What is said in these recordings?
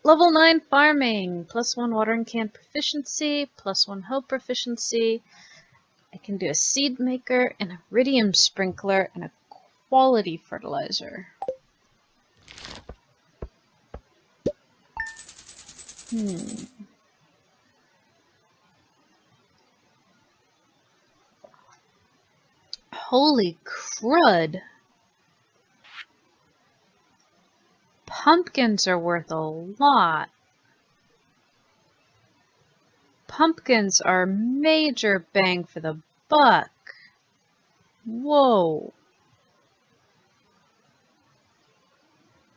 Level 9 farming. +1 watering can proficiency, +1 hoe proficiency. I can do a seed maker, an iridium sprinkler, and a quality fertilizer. Holy crud! Pumpkins are worth a lot. Pumpkins are major bang for the buck. Whoa.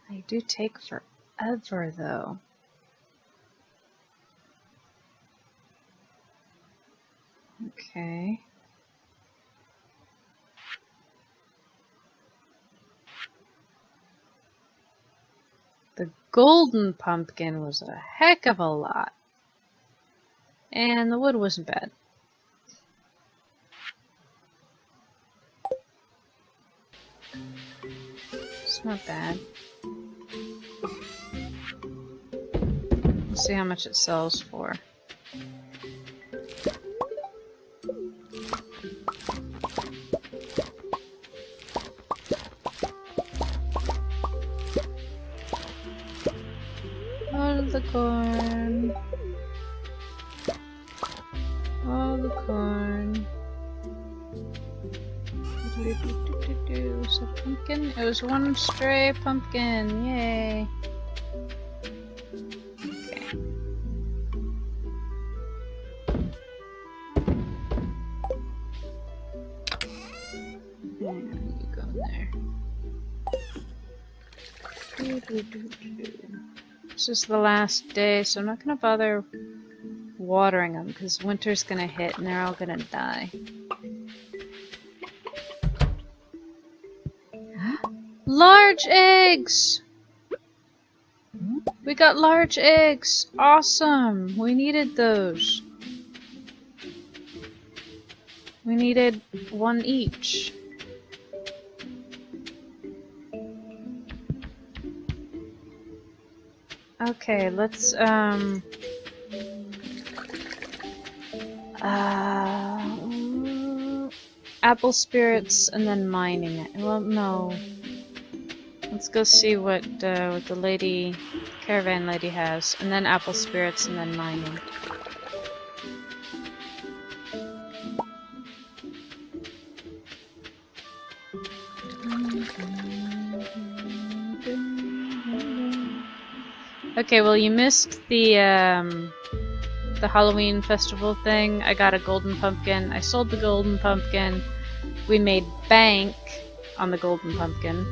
They do take forever, though. Okay. The golden pumpkin was a heck of a lot. And the wood wasn't bad. It's not bad. Let's see how much it sells for. All the corn. All the corn. Was it a pumpkin? It was one stray pumpkin. Yay. Okay. And you go there. This is the last day, so I'm not going to bother watering them because winter's going to hit and they're all going to die. Large eggs! We got large eggs! Awesome! We needed those. We needed one each. Okay, let's apple spirits and then mining it. Well, no. Let's go see what the lady, caravan lady has, and then apple spirits and then mining. Okay, well you missed the Halloween festival thing. I got a golden pumpkin. I sold the golden pumpkin. We made bank on the golden pumpkin.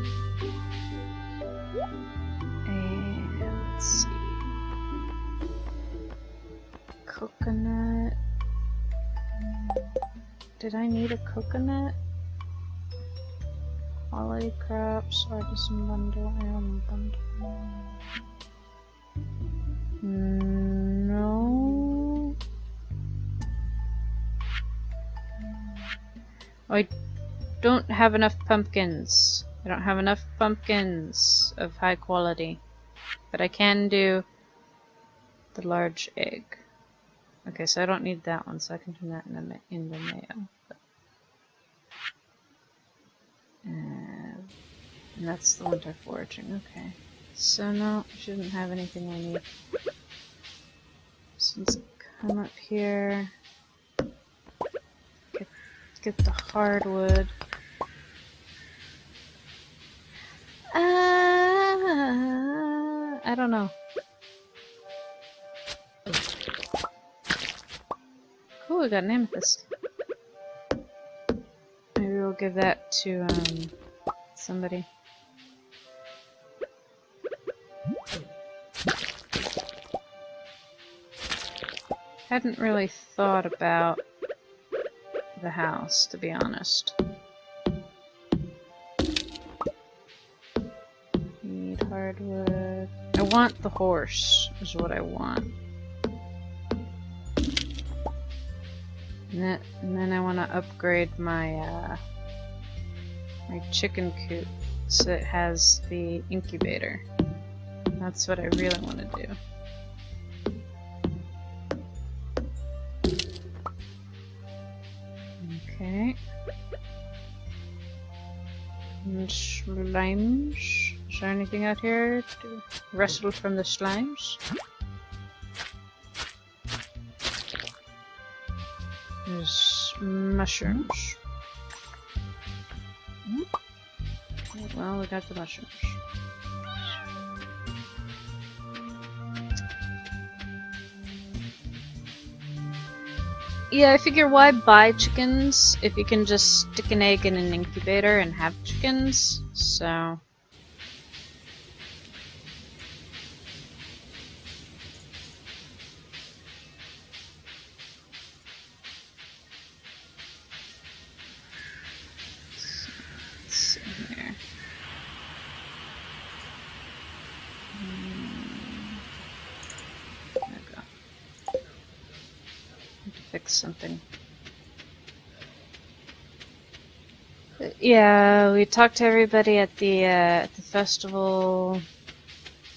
And let's see. Coconut. Did I need a coconut? Quality crops, artisan bundle, iron bundle. No. I don't have enough pumpkins. I don't have enough pumpkins of high quality. But I can do the large egg. Okay, so I don't need that one, so I can turn that in the mail. And that's the winter foraging. Okay. So no, I shouldn't have anything I need. So let's come up here. Get the hardwood. I don't know. Cool, we got an amethyst. Maybe we'll give that to somebody. Hadn't really thought about the house, to be honest. Need hardwood. I want the horse, is what I want. And then I want to upgrade my my chicken coop so it has the incubator. That's what I really want to do. Okay. And slimes. Is there anything out here to wrestle from the slimes? There's mushrooms. Well, we got the mushrooms. Yeah, I figure why buy chickens if you can just stick an egg in an incubator and have chickens, so... Let's see here. There we go. Need to fix something. Yeah, we talked to everybody at the festival.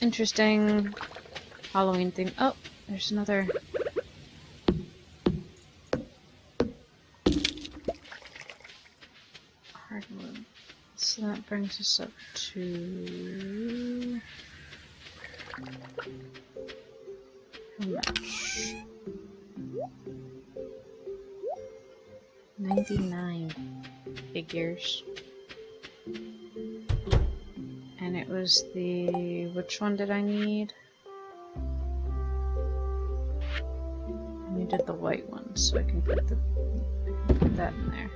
Interesting Halloween thing. Oh, there's another. Hardwood. So that brings us up to how much? 99 figures. And it was the... which one did I need? I needed the white one, so I can put that in there.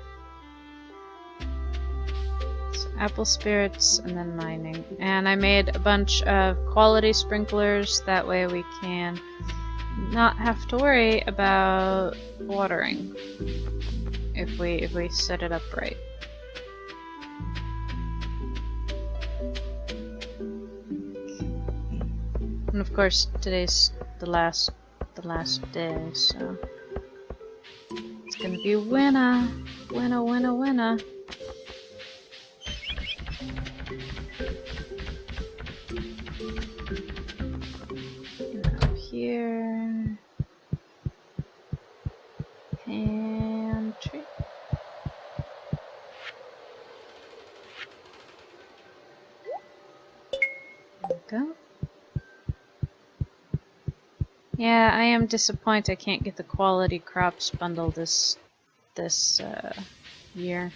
So apple spirits and then mining. And I made a bunch of quality sprinklers, that way we can not have to worry about watering if we set it up right. And of course, today's the last day, so it's gonna be winner. Now here, pantry. There we go. Yeah, I am disappointed I can't get the quality crops bundle this year.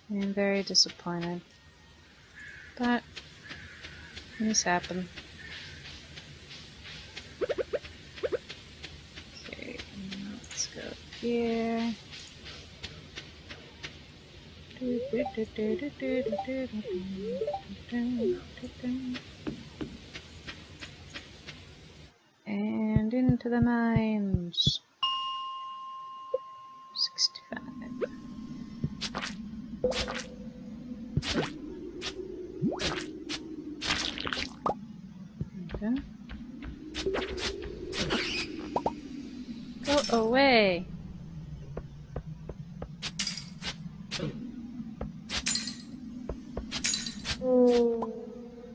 I am very disappointed, but things happen. Okay, let's go here. And into the mines. 65. Okay. Go away.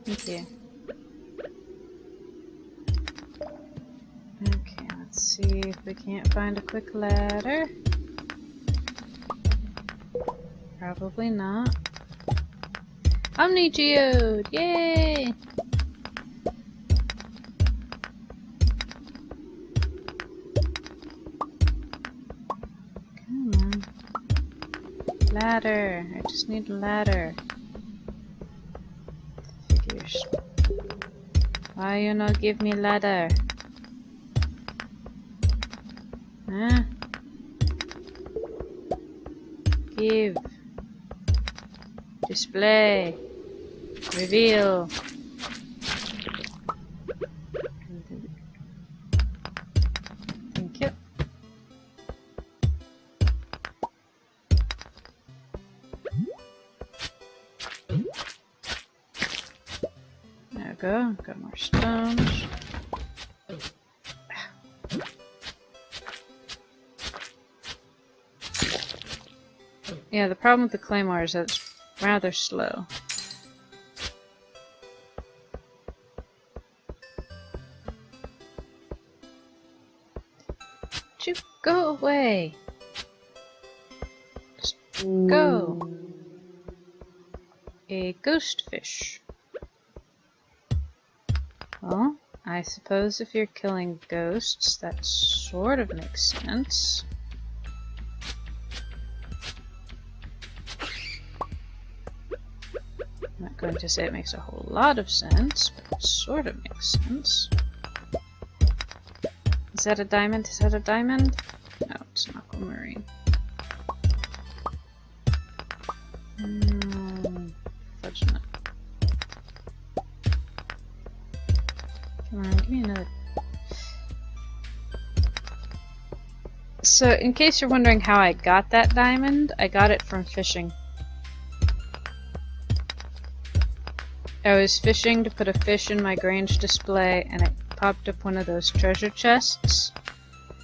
Thank you. Okay, let's see if we can't find a quick ladder. Probably not. Omni-geode! Yay! Come on. Ladder. I just need a ladder. Figures. Why you not give me ladder? Huh? Give. Display. Reveal. Thank you. There we go. Got more stones. Yeah, the problem with the claymore is that it's rather slow. Would you go away? Just go. A ghost fish. Well, I suppose if you're killing ghosts, that sort of makes sense. I'm not going to say it makes a whole lot of sense, but it sort of makes sense. Is that a diamond? Is that a diamond? No, it's an aquamarine. Fudge nut. Come on, give me another. So, in case you're wondering how I got that diamond, I got it from fishing. I was fishing to put a fish in my Grange display, and it popped up one of those treasure chests.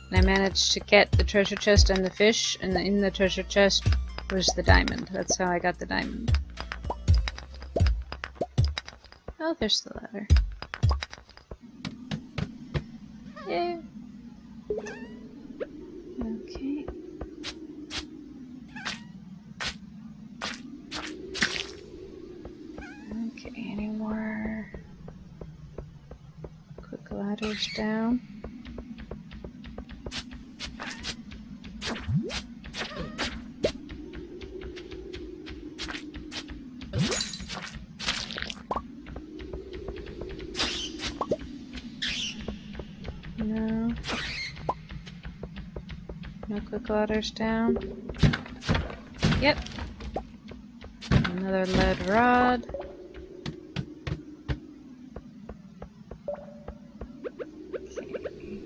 And I managed to get the treasure chest and the fish, and in the treasure chest was the diamond. That's how I got the diamond. Oh, there's the ladder. Yay! Okay. Okay, any more quick ladders down? No. No quick ladders down. Yep. Another lead rod. Okay.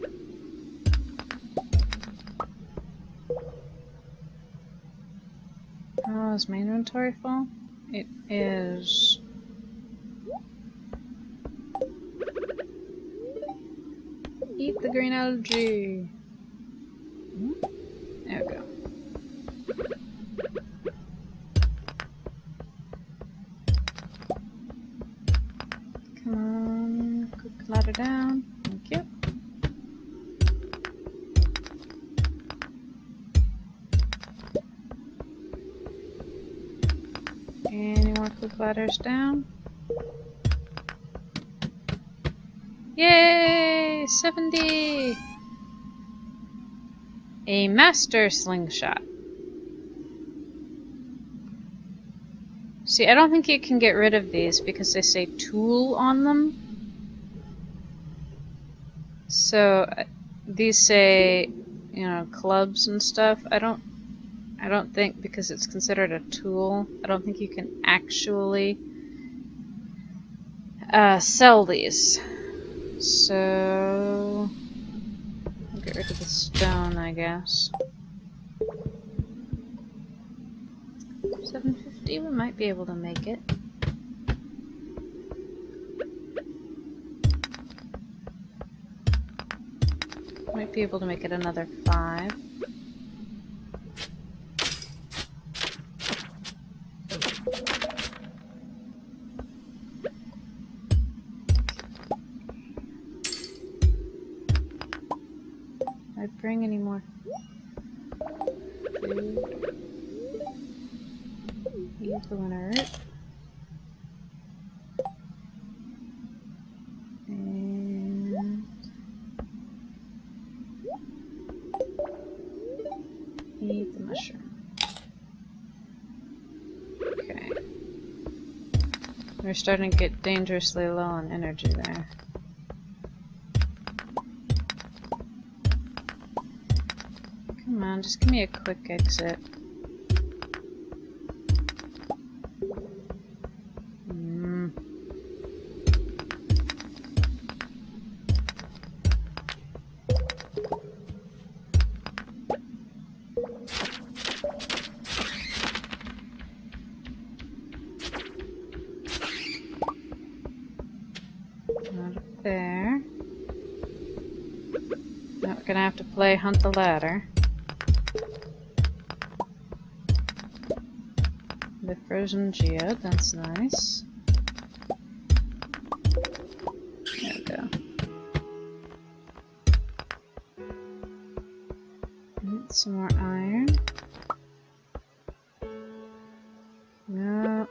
Oh, is my inventory full? It is. Eat the green algae. There we go. Come on, quick ladder down. Thank you. Any more quick ladders down? Yay! 70! A master slingshot. See, I don't think you can get rid of these because they say tool on them. So these say, you know, clubs and stuff. I don't think, because it's considered a tool, I don't think you can actually sell these. So I'll get rid of the stone, I guess. 750, we might be able to make it. Might be able to make it another 5. Did I bring any more food? Eat the winner. And eat the mushroom. Okay. We're starting to get dangerously low on energy there. Come on, just give me a quick exit. Not up there. Now we're gonna have to play hunt the ladder. The frozen geode, that's nice. There we go. Some more iron. No.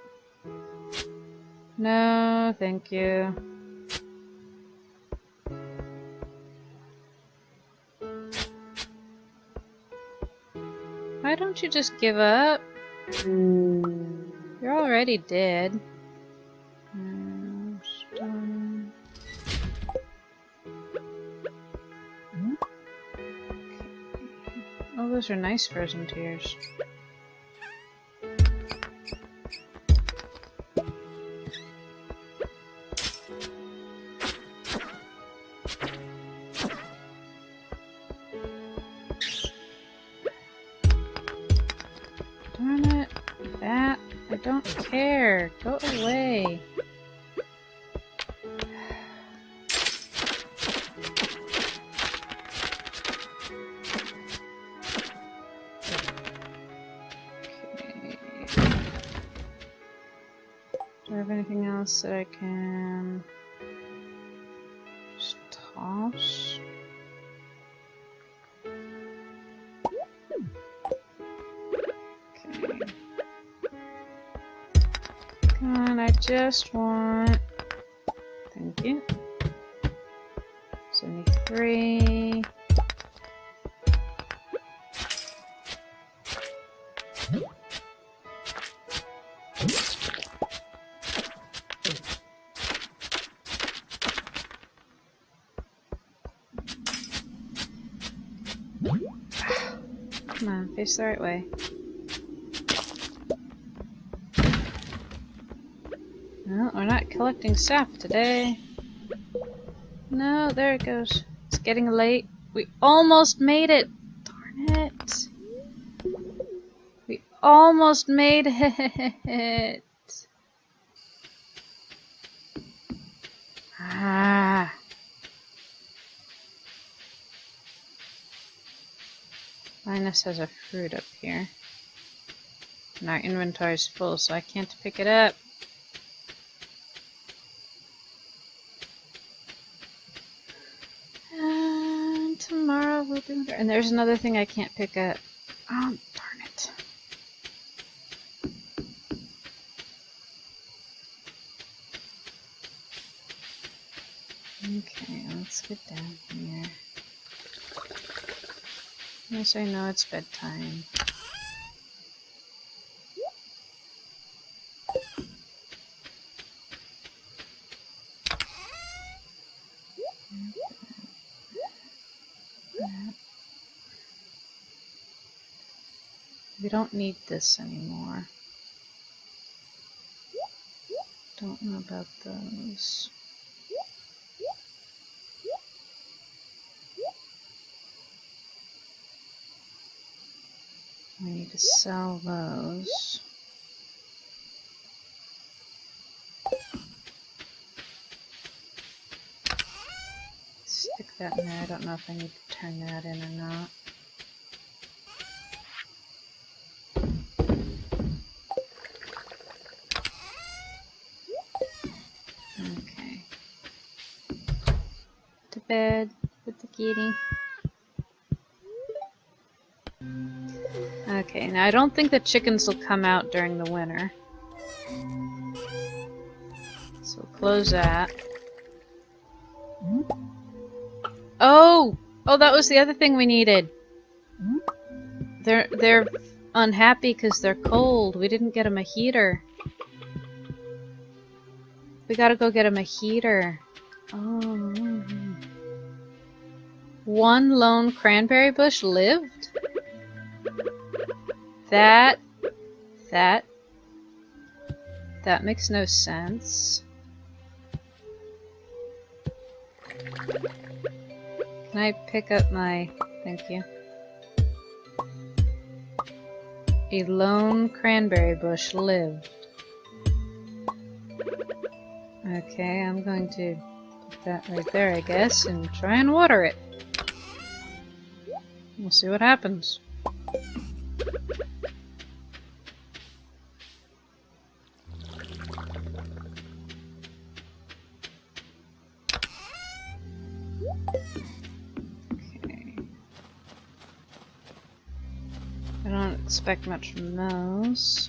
No, thank you. Why don't you just give up? You're already dead. Stone. Oh, those are nice frozen tears. Darn it. That. I don't care. Go away. Do I have anything else that I can just toss? Okay. Come on, I just want... Thank you. 73. Come on, face the right way. No, we're not collecting sap today. No, there it goes. It's getting late. We almost made it! Darn it! We almost made it! Ah! Linus has a fruit up here. And our inventory's full, so I can't pick it up. And tomorrow we'll do it. And there's another thing I can't pick up. Oh, darn it. Okay, let's get down here. Yes, I know it's bedtime. We don't need this anymore. Don't know about those. We need to sell those. Stick that in there. I don't know if I need to turn that in or not. Okay. To bed with the kitty. Okay, now I don't think the chickens will come out during the winter. So we'll close that. Oh! Oh, that was the other thing we needed. They're unhappy because they're cold. We didn't get them a heater. We gotta go get them a heater. Oh. One lone cranberry bush lived? That makes no sense. Can I pick up my... Thank you. A lone cranberry bush lived. Okay, I'm going to put that right there, I guess, and try and water it. We'll see what happens. expect much from those.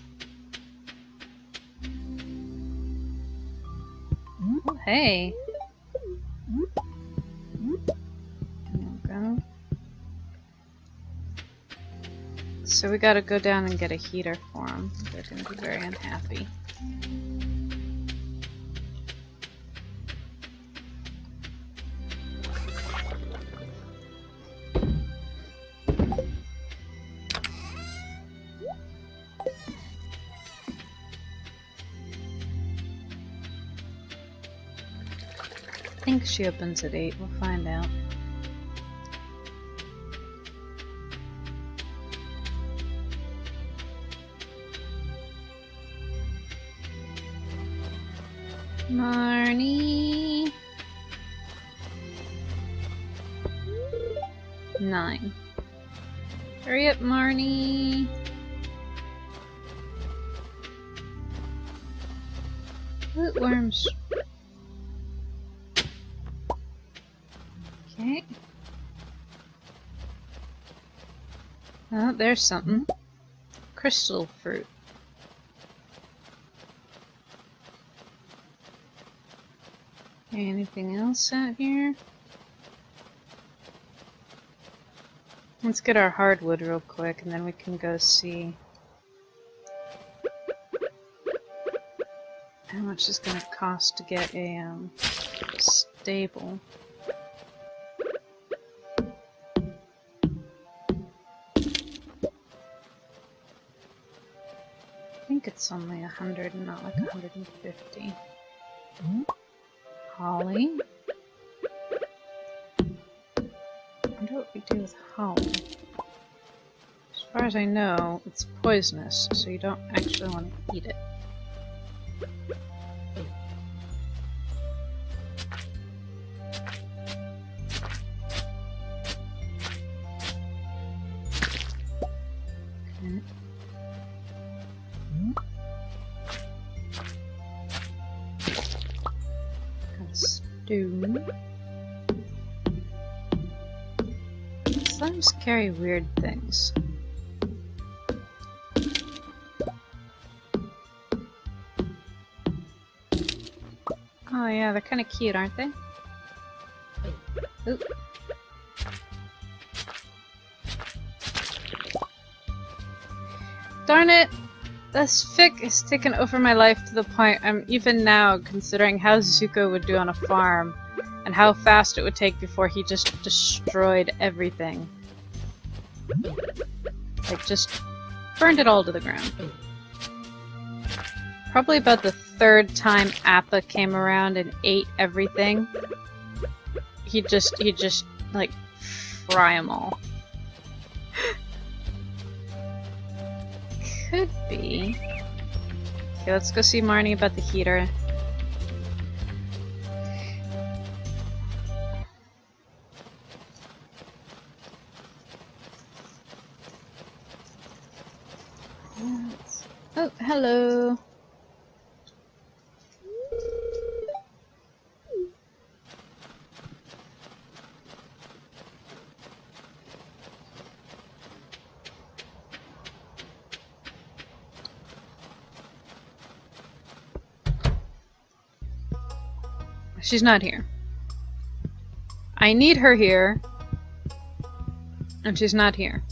Oh, hey. There we go. So we gotta go down and get a heater for them. They're gonna be very unhappy. I think she opens at 8. We'll find out. Marnie. 9. Hurry up, Marnie. Loot worms. Okay. Oh, there's something. Crystal fruit. Anything else out here? Let's get our hardwood real quick and then we can go see how much it's gonna cost to get a stable. I think it's only 100 and not like 150. Holly. I wonder what we do with holly. As far as I know, it's poisonous, so you don't actually want to eat it. Okay. Stew. Slimes carry weird things. Oh yeah, they're kind of cute, aren't they? Oop. Darn it! This fic has taken over my life to the point I'm even now considering how Zuko would do on a farm, and how fast it would take before he just destroyed everything. Like, just burned it all to the ground. Probably about the 3rd time Appa came around and ate everything, he'd just, like, fry them all. Could be. Okay, let's go see Marnie about the heater. Oh, hello. She's not here. I need her here, and she's not here.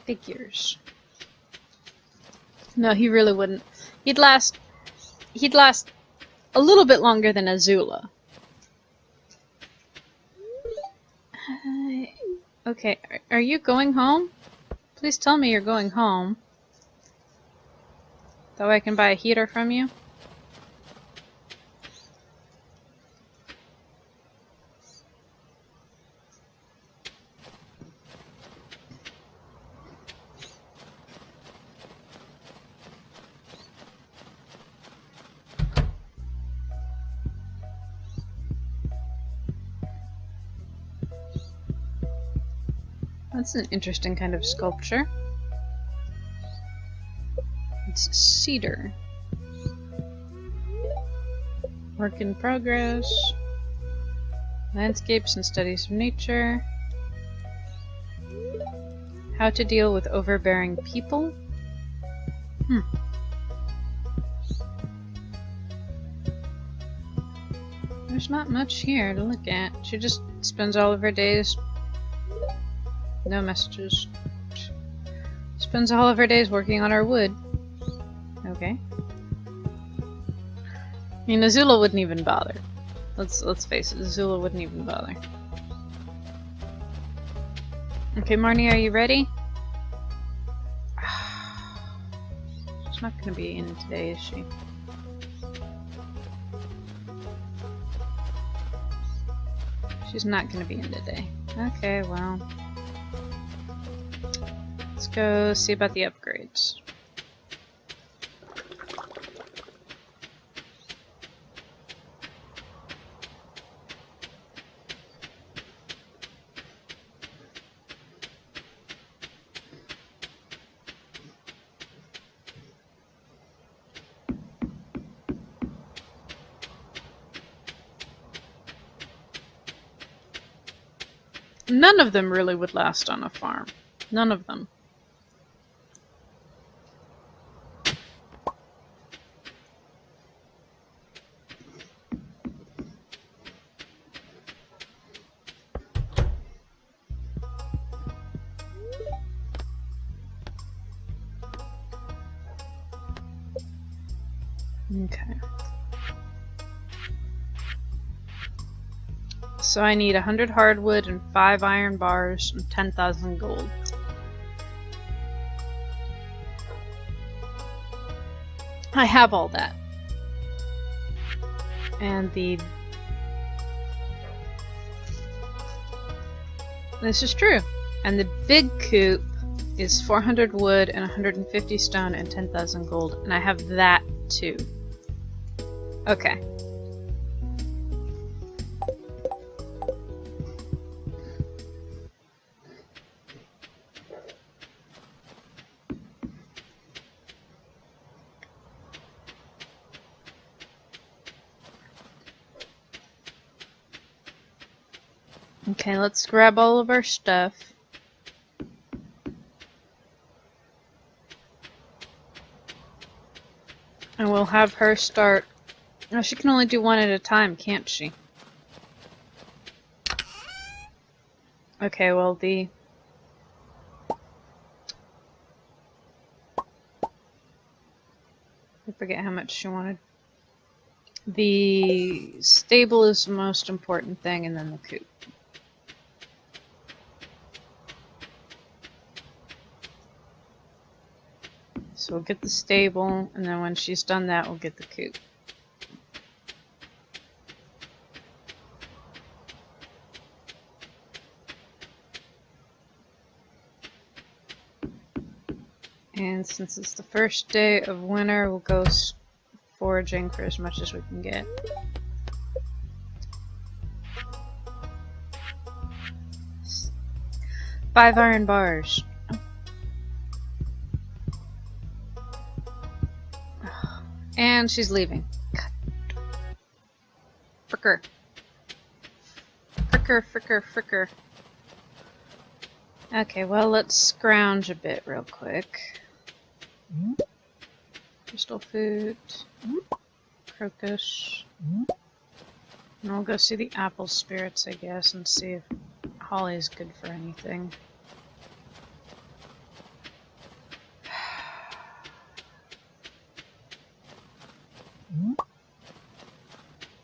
Figures. No, he really wouldn't. He'd last a little bit longer than Azula. Okay, are you going home? Please tell me you're going home. That way I can buy a heater from you. That's an interesting kind of sculpture. It's cedar. Work in progress. Landscapes and studies of nature. How to deal with overbearing people? There's not much here to look at. She just spends all of her days... No messages. Spends all of her days working on her wood. Okay. I mean, Azula wouldn't even bother. Let's face it, Azula wouldn't even bother. Okay, Marnie, are you ready? She's not gonna be in today, is she? She's not gonna be in today. Okay, well. Let's go see about the upgrades. None of them really would last on a farm. None of them. Okay. So I need 100 hardwood and 5 iron bars and 10,000 gold. I have all that. And this is true. And the big coop is 400 wood and 150 stone and 10,000 gold. And I have that too. Okay. Okay, let's grab all of our stuff. And we'll have her start. Oh, she can only do one at a time, can't she? Okay, well, I forget how much she wanted. The stable is the most important thing, and then the coop. So we'll get the stable, and then when she's done that, we'll get the coop. And since it's the first day of winter, we'll go foraging for as much as we can get. Five iron bars. And she's leaving. Fricker. Fricker, fricker, fricker. Okay, well, let's scrounge a bit real quick. Crystal food. Crocus. And we'll go see the apple spirits, I guess, and see if holly's good for anything.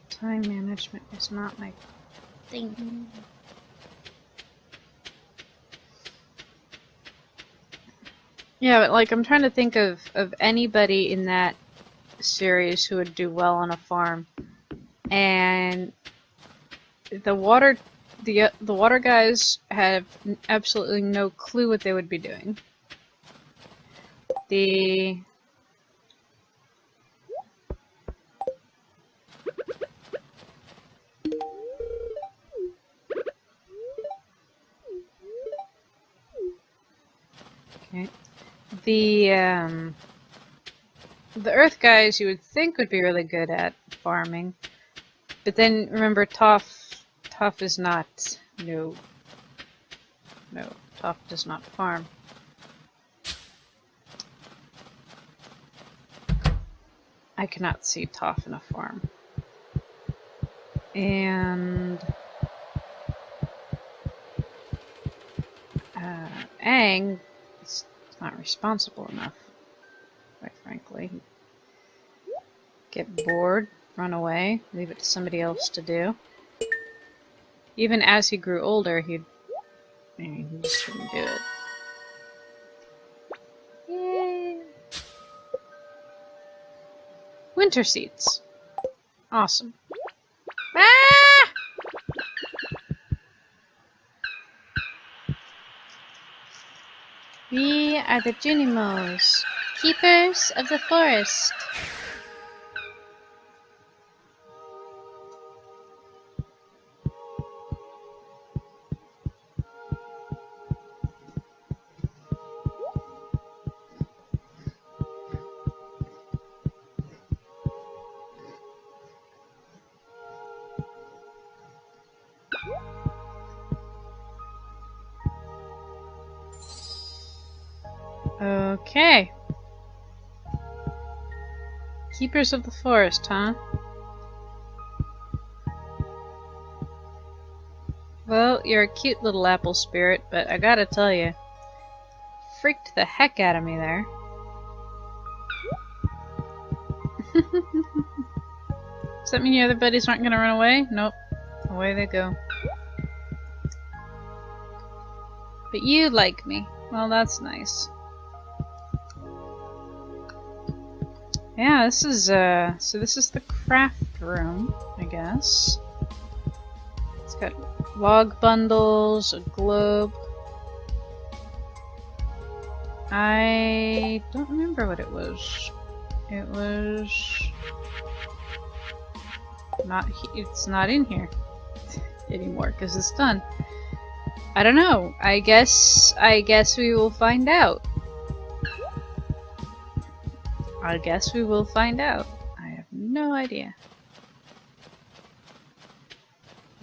Time management is not my thing. Yeah, but like I'm trying to think of anybody in that series who would do well on a farm, and the water guys have absolutely no clue what they would be doing. The earth guys you would think would be really good at farming, but then remember Toph is not. No, Toph does not farm. I cannot see Toph in a farm. And Aang is not responsible enough, quite frankly. He'd get bored, run away, leave it to somebody else to do. Even as he grew older, he just wouldn't do it. Yay! Winter seeds. Awesome. Ah! We are the Junimos, keepers of the forest. Okay. Keepers of the forest, huh? Well, you're a cute little apple spirit, but I gotta tell you, freaked the heck out of me there. Does that mean your other buddies aren't gonna run away? Nope. Away they go. But you like me. Well, that's nice. Yeah, this is so this is the craft room, I guess. It's got log bundles, a globe. I don't remember what it was. It was not. It's not in here anymore because it's done. I don't know. I guess we will find out. I guess we will find out. I have no idea.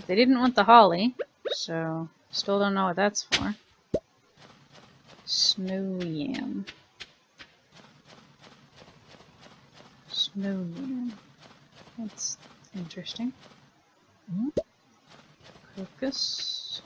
They didn't want the holly, so still don't know what that's for. Snow yam. Snow yam. That's interesting. Crocus.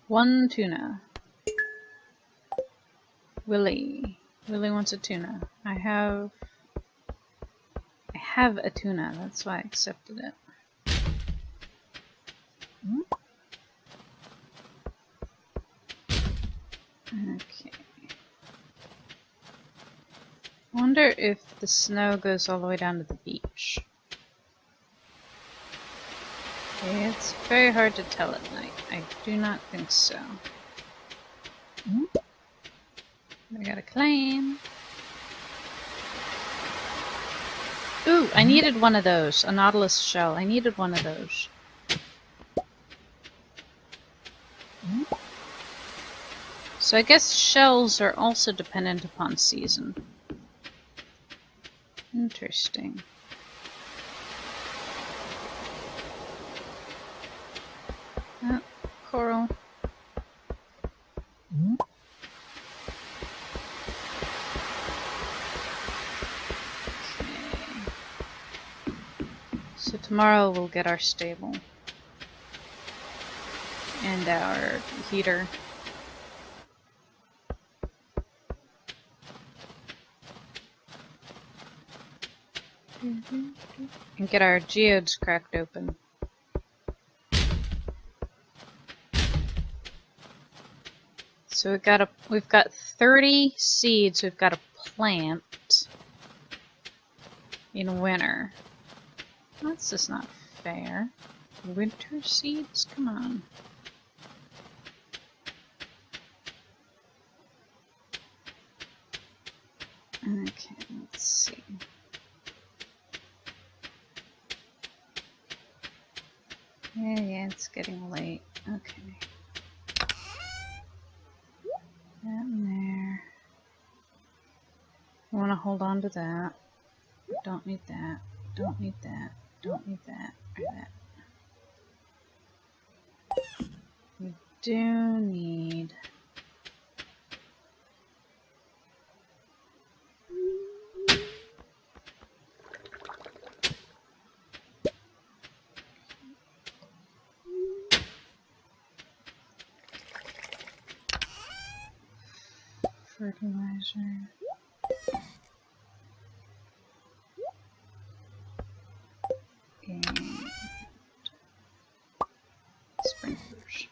One tuna. Willie wants a tuna. I have a tuna, that's why I accepted it. Okay. I wonder if the snow goes all the way down to the beach. Okay, it's very hard to tell at night. I do not think so. I got a claim. Ooh, I needed one of those. A nautilus shell. I needed one of those. So I guess shells are also dependent upon season. Interesting. Oh, coral. So tomorrow we'll get our stable and our heater. And get our geodes cracked open. So we've got 30 seeds we've got to plant in winter. That's just not fair. Winter seeds? Come on. Okay, let's see. Yeah, it's getting late. Okay. That in there. I want to hold on to that. Don't need that. Don't need that. Don't need that. We do need fertilizer. And sprinklers.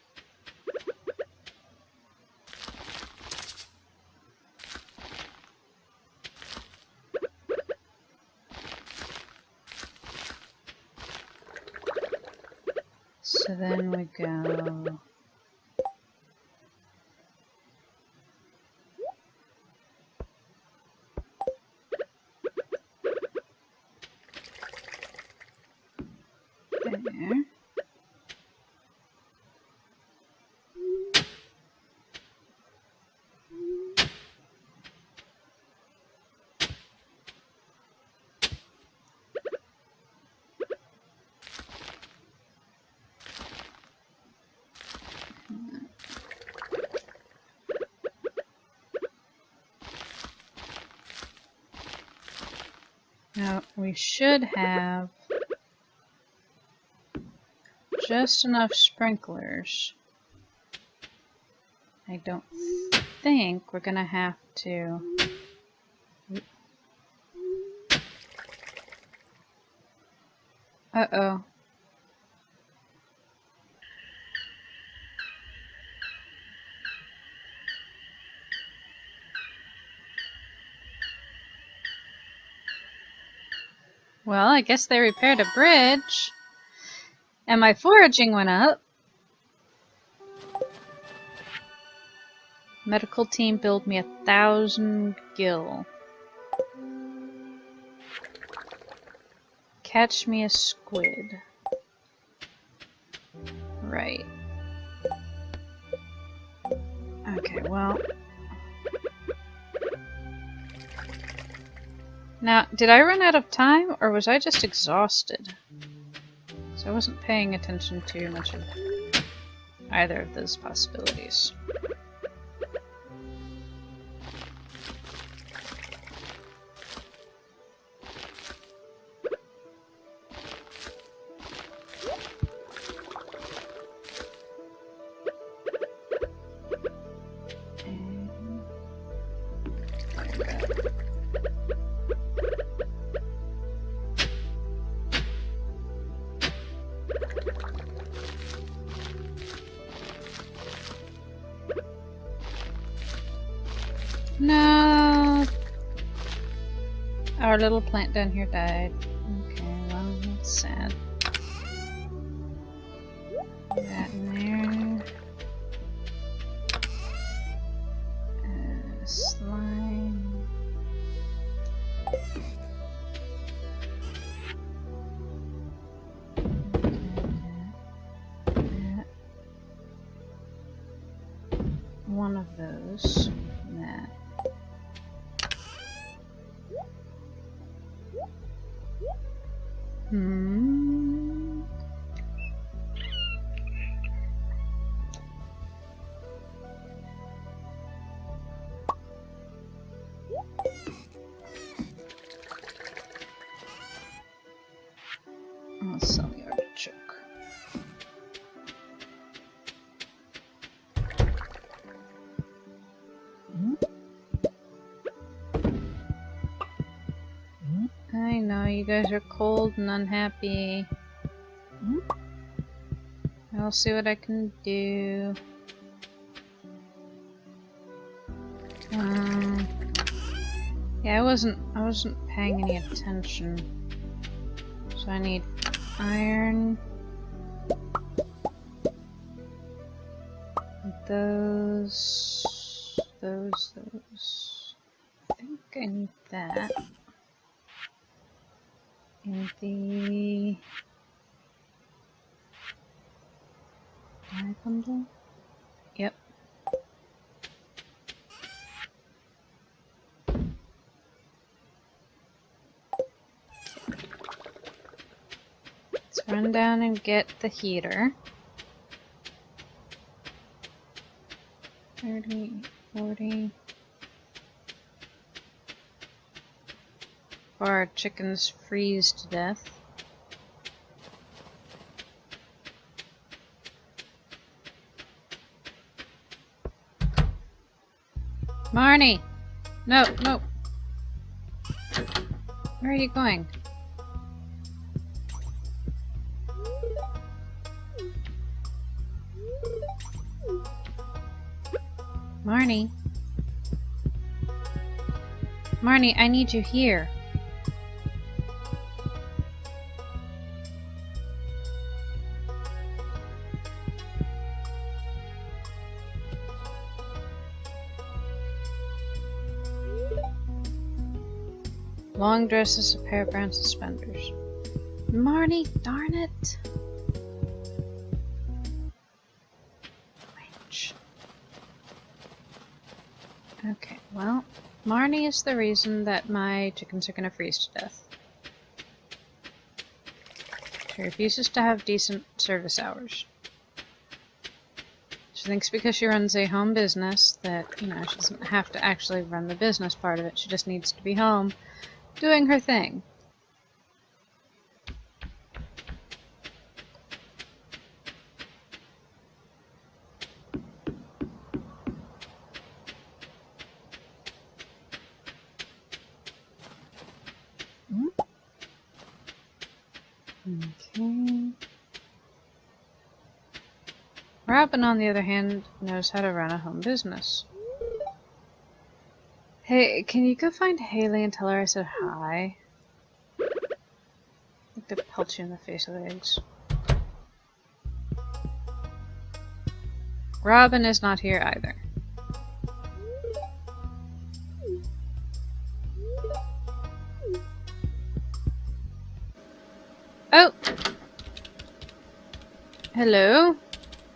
So then we go there. Now we should have just enough sprinklers. I don't think we're gonna have to. Uh-oh. Well, I guess they repaired a bridge. And my foraging went up. Medical team build me 1,000 gil. Catch me a squid. Right. Okay, well. Now, did I run out of time, or was I just exhausted? So I wasn't paying attention to much of either of those possibilities. No! Our little plant down here died. Okay, well, that's sad. That in there. Slime. One of those. That. I'll sell the artichoke. I know you guys are cold and unhappy. I'll see what I can do. Yeah, I wasn't paying any attention. So I need iron. Those. I think I need that. And the dye bundle? Yep. Let's run down and get the heater. 30, 40. Or our chickens freeze to death. Marnie! No, no. Where are you going? Marnie? Marnie, I need you here. Long dresses, a pair of brown suspenders. Marnie, darn it! Ouch. Okay, well, Marnie is the reason that my chickens are gonna freeze to death. She refuses to have decent service hours. She thinks because she runs a home business that, you know, she doesn't have to actually run the business part of it. She just needs to be home doing her thing. Okay. Robin, on the other hand, knows how to run a home business. Hey, can you go find Haley and tell her I said hi? I think to pelt you in the face with eggs. Robin is not here either. Oh! Hello?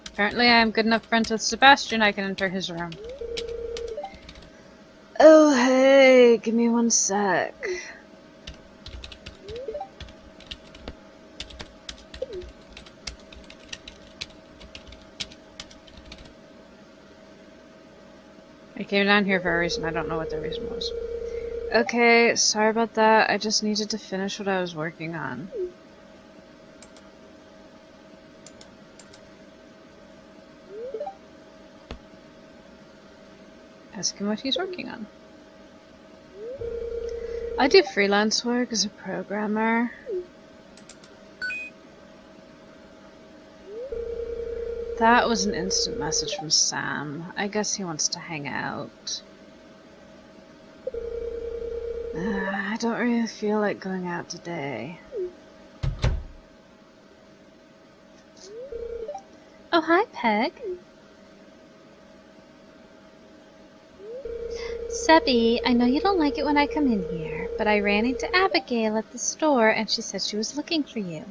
Apparently I am good enough friends with Sebastian I can enter his room. Oh, hey, give me one sec. I came down here for a reason. I don't know what the reason was. Okay, sorry about that. I just needed to finish what I was working on. Ask him what he's working on. I do freelance work as a programmer. That was an instant message from Sam. I guess he wants to hang out. I don't really feel like going out today. Oh, hi, Peg. Sebby, I know you don't like it when I come in here, but I ran into Abigail at the store and she said she was looking for you.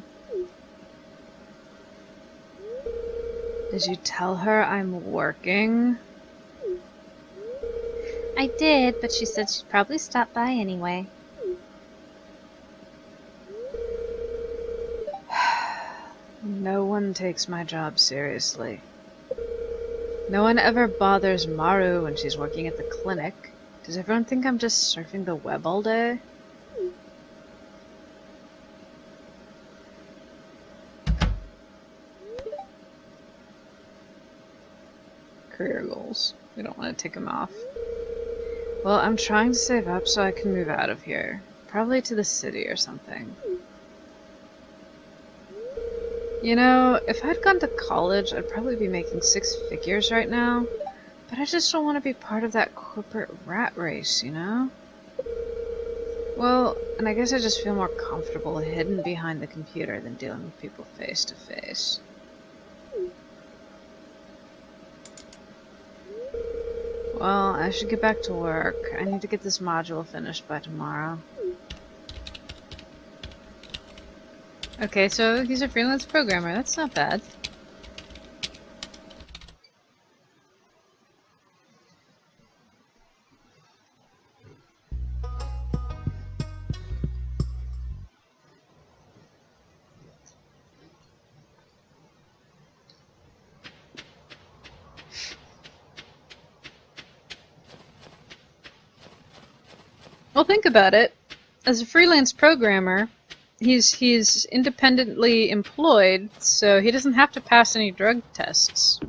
Did you tell her I'm working? I did, but she said she'd probably stop by anyway. No one takes my job seriously. No one ever bothers Maru when she's working at the clinic. Does everyone think I'm just surfing the web all day? Career goals. We don't want to tick them off. Well, I'm trying to save up so I can move out of here. Probably to the city or something. You know, if I'd gone to college, I'd probably be making 6 figures right now. But I just don't want to be part of that corporate rat race, you know? Well, and I guess I just feel more comfortable hidden behind the computer than dealing with people face to face. Well, I should get back to work. I need to get this module finished by tomorrow. Okay, so he's a freelance programmer. That's not bad. Well, think about it. As a freelance programmer, he's independently employed, so he doesn't have to pass any drug tests.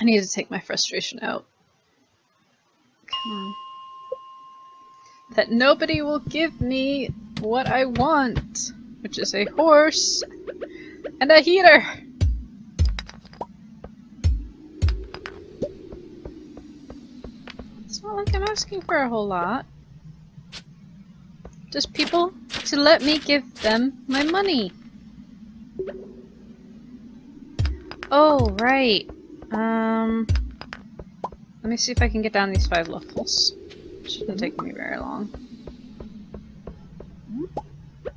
I need to take my frustration out. Come on. That nobody will give me what I want, which is a horse and a heater. It's not like I'm asking for a whole lot. Just people to let me give them my money. Oh, right. Let me see if I can get down these 5 levels. Shouldn't take me very long.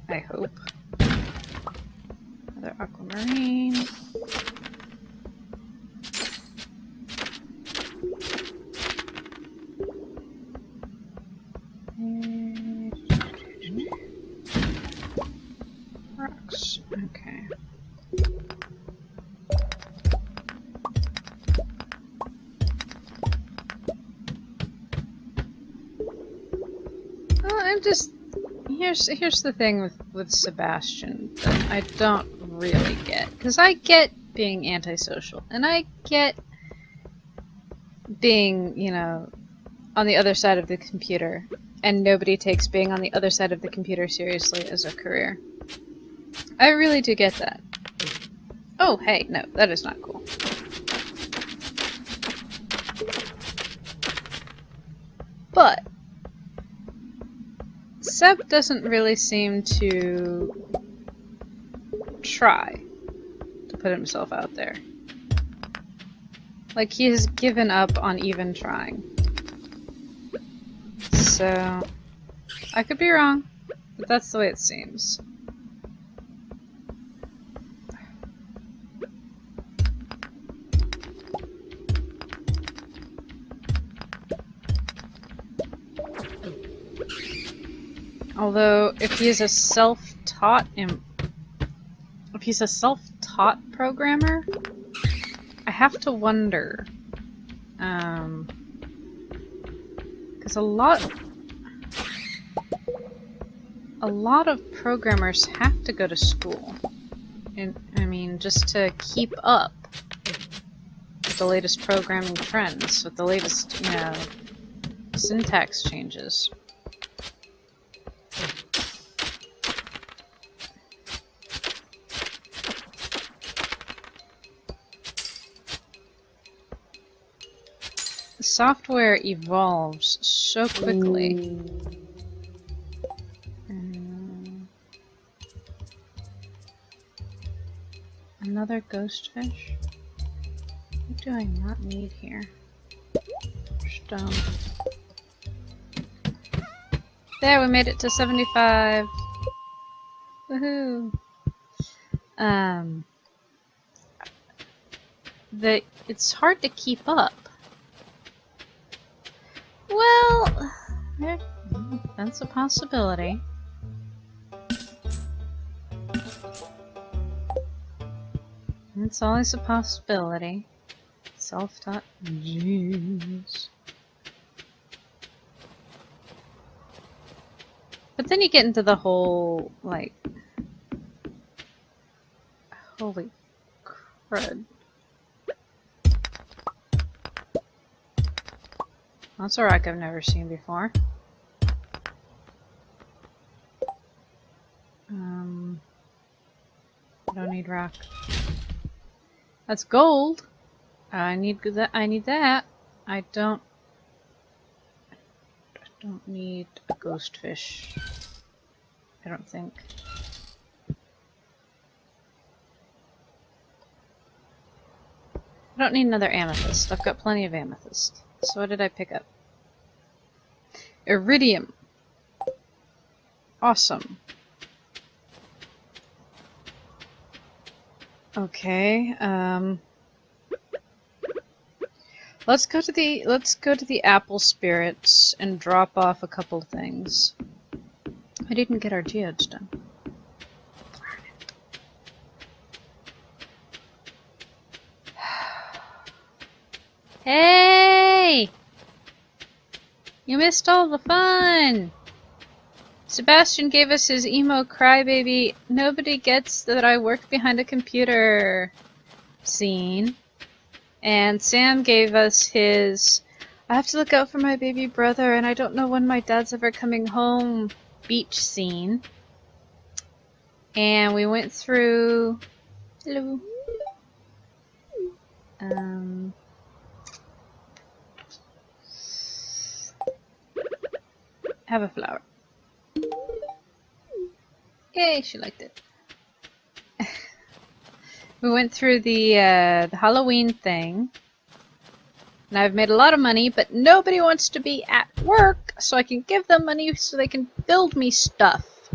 I hope. Another aquamarine. Rocks. Okay. Here's the thing with Sebastian that I don't really get. Because I get being antisocial, and I get being, you know, on the other side of the computer, and nobody takes being on the other side of the computer seriously as a career. I really do get that. Oh, hey, no, that is not cool. But Seb doesn't really seem to try to put himself out there. Like, he has given up on even trying. So, I could be wrong, but that's the way it seems. Although, if he's a self-taught programmer, I have to wonder, because a lot of programmers have to go to school, and I mean, just to keep up with the latest programming trends, with the latest, you know, syntax changes. Software evolves so quickly. Another ghost fish? What do I not need here? Stone. There, we made it to 75. Woohoo! It's hard to keep up. Well, that's a possibility. It's always a possibility. Self-taught. Jeez. But then you get into the whole, like... Holy crud. That's a rock I've never seen before. I don't need rock. That's gold. I need that. I need that. I don't need a ghost fish. I don't think. I don't need another amethyst. I've got plenty of amethyst. So what did I pick up? Iridium. Awesome. Okay, Let's go to the apple spirits and drop off a couple things. I didn't get our geodes done. Hey! You missed all the fun! Sebastian gave us his emo crybaby, nobody gets that I work behind a computer scene. And Sam gave us his, I have to look out for my baby brother and I don't know when my dad's ever coming home beach scene. And we went through, hello. Have a flower. Yay, she liked it. We went through the Halloween thing. And I've made a lot of money, but nobody wants to be at work, so I can give them money so they can build me stuff.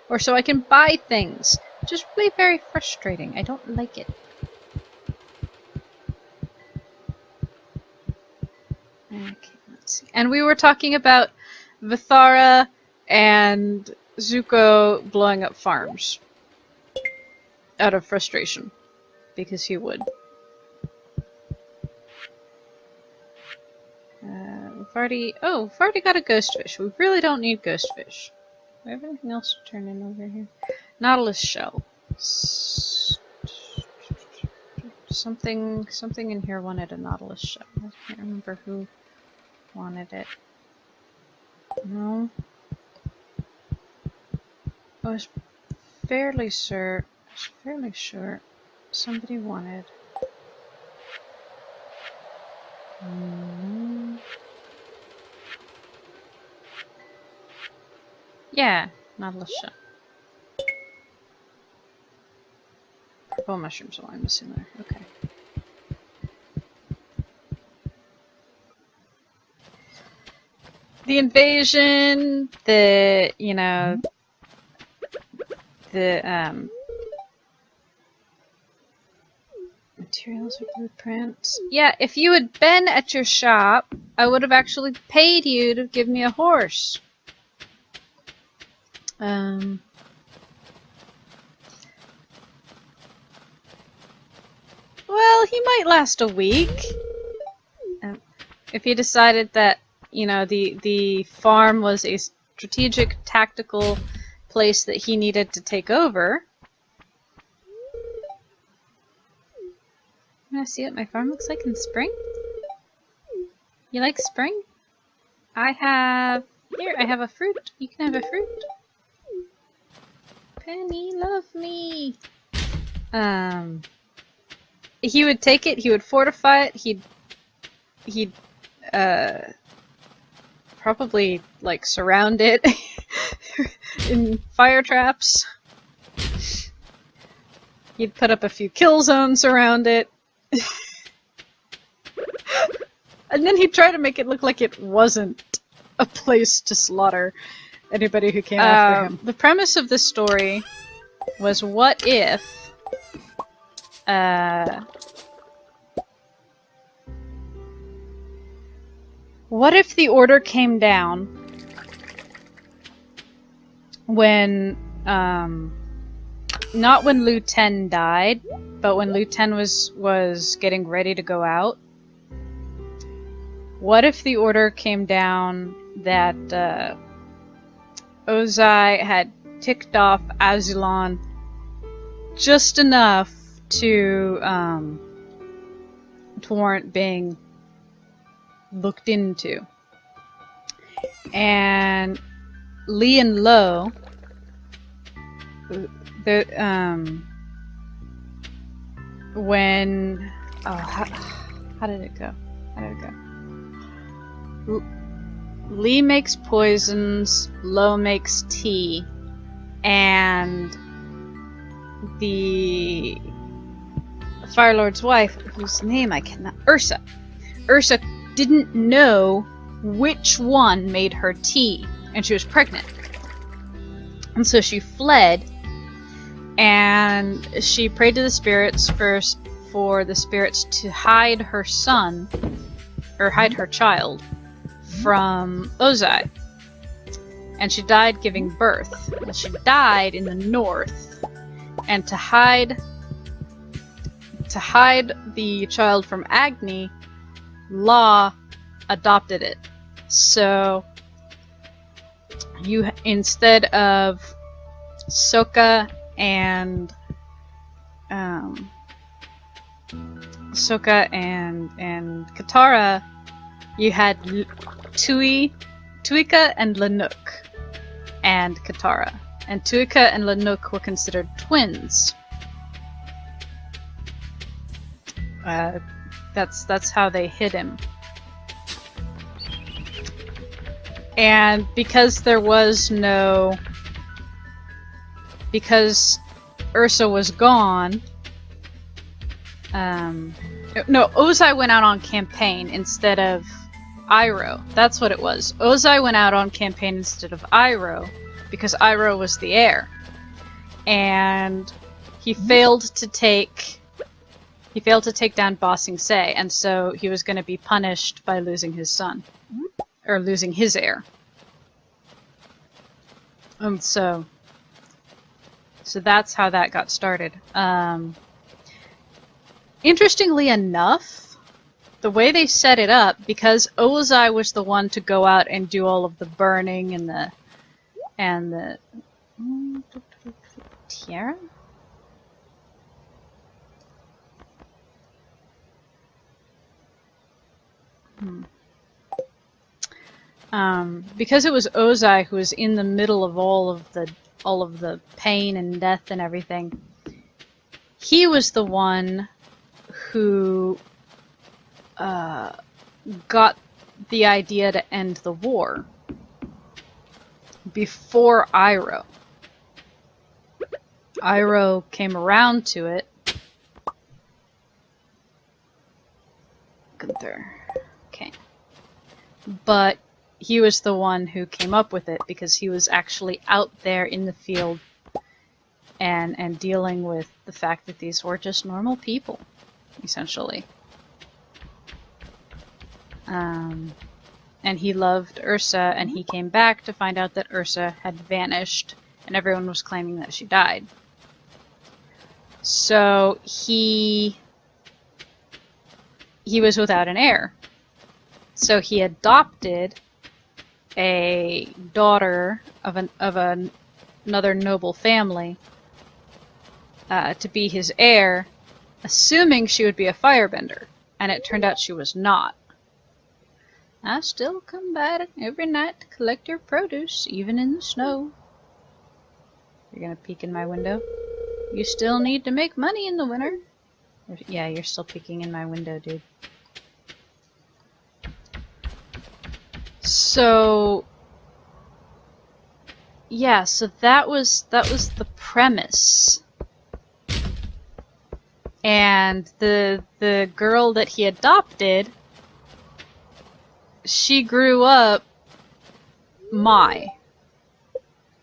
Or so I can buy things. Which is really very frustrating. I don't like it. Okay, let's see. And we were talking about Vithara and Zuko blowing up farms. Out of frustration. Because he would. We've already got a ghost fish. We really don't need ghost fish. Do we have anything else to turn in over here? Nautilus shell. Something in here wanted a nautilus shell. I can't remember who wanted it. No. I was fairly sure somebody wanted. Yeah, nautilus shell. Purple mushrooms, oh, I'm missing there. Okay. The invasion, materials or blueprints. Yeah, if you had been at your shop, I would have actually paid you to give me a horse. Well, he might last a week. If he decided that, the farm was a strategic, tactical place that he needed to take over. You wanna see what my farm looks like in spring? You like spring? I have a fruit. You can have a fruit. Penny, love me. He would take it, he would fortify it, he'd probably, like, surround it in fire traps. He'd put up a few kill zones around it. And then he'd try to make it look like it wasn't a place to slaughter anybody who came after him. The premise of this story was, what if the order came down when, not when Lu Ten died, but when Lu Ten was getting ready to go out? What if the order came down that Ozai had ticked off Azulon just enough to warrant being looked into? And Li and Lo, when how did it go? Li makes poisons, Lo makes tea, and the Fire Lord's wife, whose name I cannot, Ursa didn't know which one made her tea, and she was pregnant. And so she fled, and she prayed to the spirits first for the spirits to hide her son or hide her child from Ozai. And she died giving birth. Well, she died in the north, and to hide the child from Agni, Law adopted it. So you, instead of Sokka and Katara, you had Tuika and Lanuk and Katara. And Tuika and Lanuk were considered twins. That's how they hid him. And because Ursa was gone, no, Ozai went out on campaign instead of Iroh. That's what it was. Ozai went out on campaign instead of Iroh because Iroh was the heir, and he failed to take down Ba Sing Se, and so he was going to be punished by losing his son, or losing his heir. So that's how that got started. Interestingly enough, the way they set it up, because Ozai was the one to go out and do all of the burning and the tiara? Because it was Ozai who was in the middle of all of the pain and death and everything, he was the one who got the idea to end the war before Iroh. Iroh came around to it. Gunther. Okay. But he was the one who came up with it because he was actually out there in the field and dealing with the fact that these were just normal people, essentially. And he loved Ursa, and he came back to find out that Ursa had vanished, and everyone was claiming that she died. So he was without an heir. So he adopted a daughter of another noble family to be his heir, assuming she would be a firebender, and it turned out she was not. I still come by every night to collect your produce, even in the snow. You're gonna peek in my window? You still need to make money in the winter. Yeah, you're still peeking in my window, dude. So yeah, so that was the premise. And the girl that he adopted, she grew up Mai.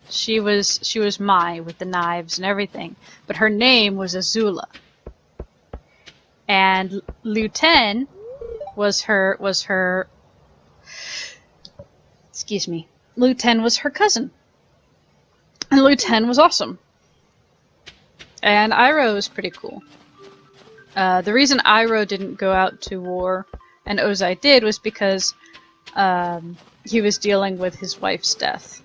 She was Mai with the knives and everything, but her name was Azula. And Liu Ten was her excuse me. Liu Ten was her cousin. And Liu Ten was awesome. And Iroh was pretty cool. The reason Iroh didn't go out to war and Ozai did was because he was dealing with his wife's death.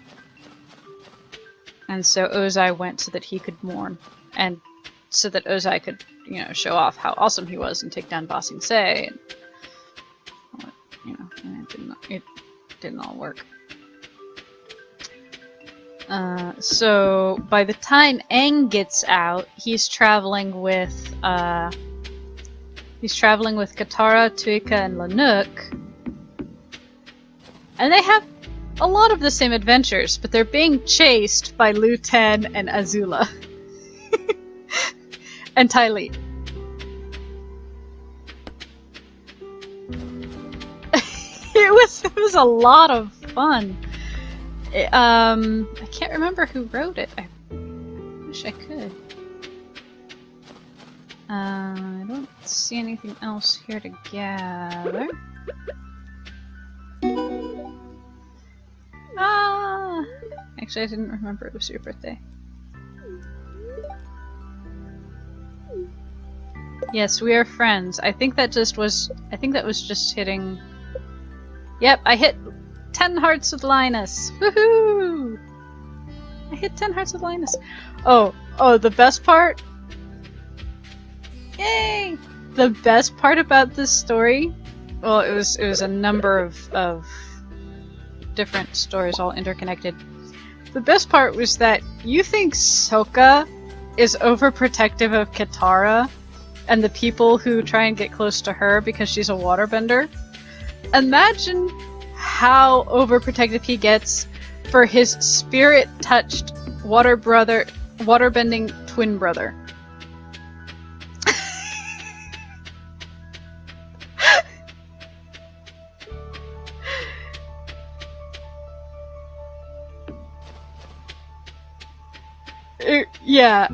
And so Ozai went so that he could mourn, and so that Ozai could, show off how awesome he was and take down Ba Sing Se. And, it didn't all work. So by the time Aang gets out, he's traveling with Katara, Tuika, and Lanuk, and they have a lot of the same adventures, but they're being chased by Liu Ten and Azula. And Ty Lee. It was a lot of fun. I can't remember who wrote it. I wish I could. I don't see anything else here to gather. Ah! Actually, I didn't remember it was your birthday. Yes, we are friends. I think that was just hitting... Yep, I hit 10 hearts with Linus! Woohoo! I hit 10 hearts with Linus. Oh, the best part? Yay! The best part about this story, well, it was a number of different stories all interconnected. The best part was that you think Soka is overprotective of Katara and the people who try and get close to her because she's a waterbender. Imagine how overprotective he gets for his spirit-touched waterbending twin brother. Yeah,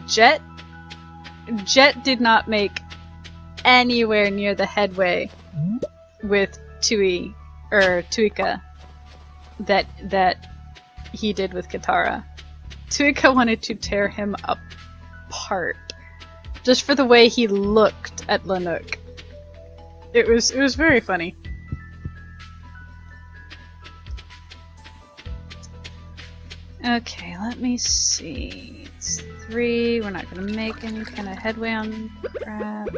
Jet did not make anywhere near the headway with Tuika that he did with Katara. Tuika wanted to tear him apart just for the way he looked at Lanook. It was very funny. Okay, let me see. It's 3. We're not gonna make any kind of headway on crap.